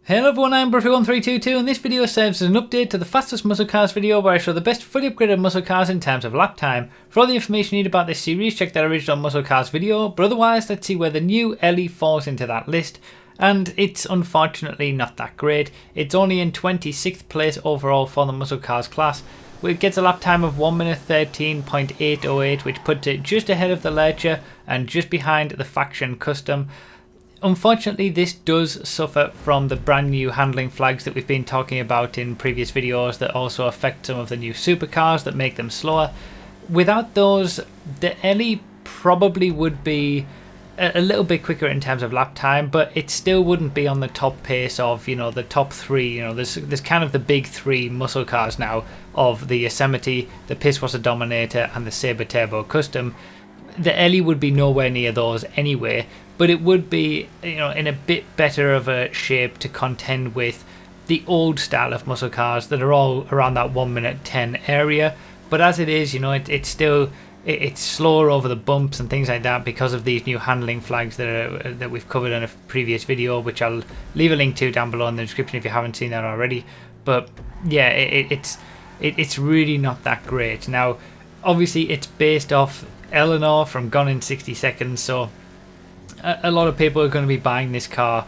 Hello everyone, I'm Bruffy1322 and this video serves as an update to the fastest muscle cars video where I show the best fully upgraded muscle cars in terms of lap time. For all the information you need about this series, check that original muscle cars video, but otherwise let's see where the new Ellie falls into that list. And it's unfortunately not that great. It's only in 26th place overall for the muscle cars class. It gets a lap time of 1 minute 13.808, which puts it just ahead of the Lurcher and just behind the Faction Custom. Unfortunately, this does suffer from the brand new handling flags that we've been talking about in previous videos that also affect some of the new supercars that make them slower. Without those, the Ellie probably would be a little bit quicker in terms of lap time, but it still wouldn't be on the top pace of, the top three. There's kind of the big three muscle cars now of the Yosemite, the Pisswasser Dominator and the Sabre Turbo Custom. The Ellie would be nowhere near those anyway, but it would be, in a bit better of a shape to contend with the old style of muscle cars that are all around that 1 minute 10 area. But as it is, it's still it's slower over the bumps and things like that because of these new handling flags that we've covered in a previous video, which I'll leave a link to down below in the description if you haven't seen that already. But yeah, it's really not that great. Now, obviously, it's based off Eleanor from Gone in 60 Seconds, so a lot of people are going to be buying this car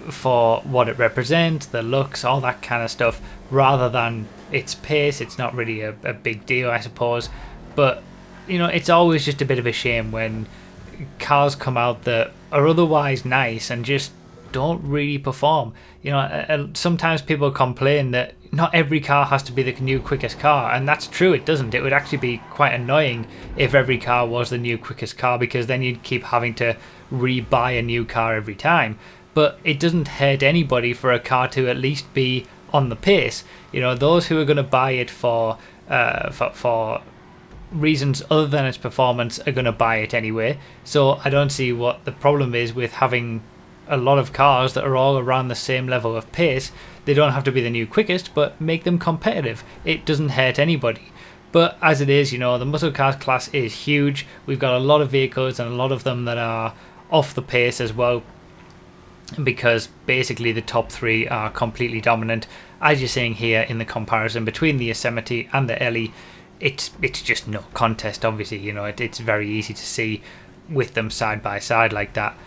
for what it represents, the looks, all that kind of stuff, rather than its pace. It's not really a big deal, I suppose, but it's always just a bit of a shame when cars come out that are otherwise nice and just don't really perform. Sometimes people complain that not every car has to be the new quickest car, and that's true, it doesn't. It would actually be quite annoying if every car was the new quickest car, because then you'd keep having to re-buy a new car every time. But it doesn't hurt anybody for a car to at least be on the pace. Those who are going to buy it for reasons other than its performance are going to buy it anyway. So I don't see what the problem is with having a lot of cars that are all around the same level of pace. They don't have to be the new quickest, but make them competitive. It doesn't hurt anybody. But as it is, the muscle cars class is huge. We've got a lot of vehicles and a lot of them that are off the pace as well, because basically the top three are completely dominant. As you're seeing here in the comparison between the Yosemite and the Ellie, it's just no contest. Obviously, it's very easy to see with them side by side like that.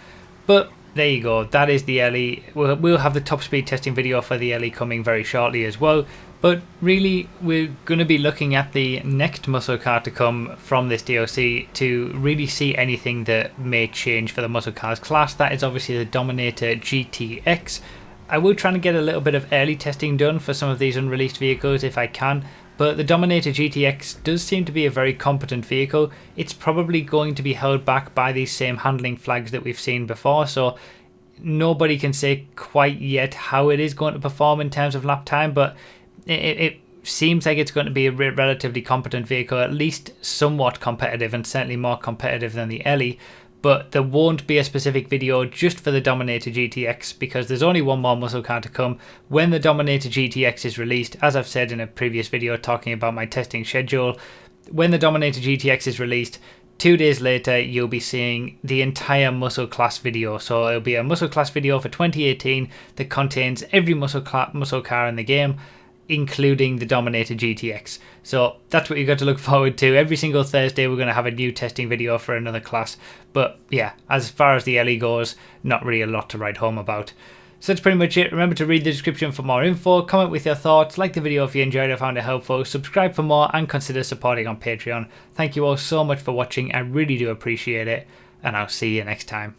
But there you go, that is the Ellie. We'll have the top speed testing video for the Ellie coming very shortly as well. But really, we're going to be looking at the next muscle car to come from this DLC to really see anything that may change for the muscle cars class. That is obviously the Dominator GTX. I will try to get a little bit of early testing done for some of these unreleased vehicles if I can. But the Dominator GTX does seem to be a very competent vehicle. It's probably going to be held back by these same handling flags that we've seen before, so nobody can say quite yet how it is going to perform in terms of lap time, but it seems like it's going to be a relatively competent vehicle, at least somewhat competitive, and certainly more competitive than the Ellie. But there won't be a specific video just for the Dominator GTX because there's only one more muscle car to come when the Dominator GTX is released. As I've said in a previous video talking about my testing schedule, when the Dominator GTX is released, 2 days later you'll be seeing the entire muscle class video. So it'll be a muscle class video for 2018 that contains every muscle car in the game, including the Dominator GTX. So that's what you've got to look forward to. Every single Thursday we're going to have a new testing video for another class. But yeah, as far as the Ellie goes, not really a lot to write home about. So that's pretty much it. Remember to read the description for more info, comment with your thoughts, like the video if you enjoyed it or found it helpful, subscribe for more, and consider supporting on Patreon. Thank you all so much for watching, I really do appreciate it, and I'll see you next time.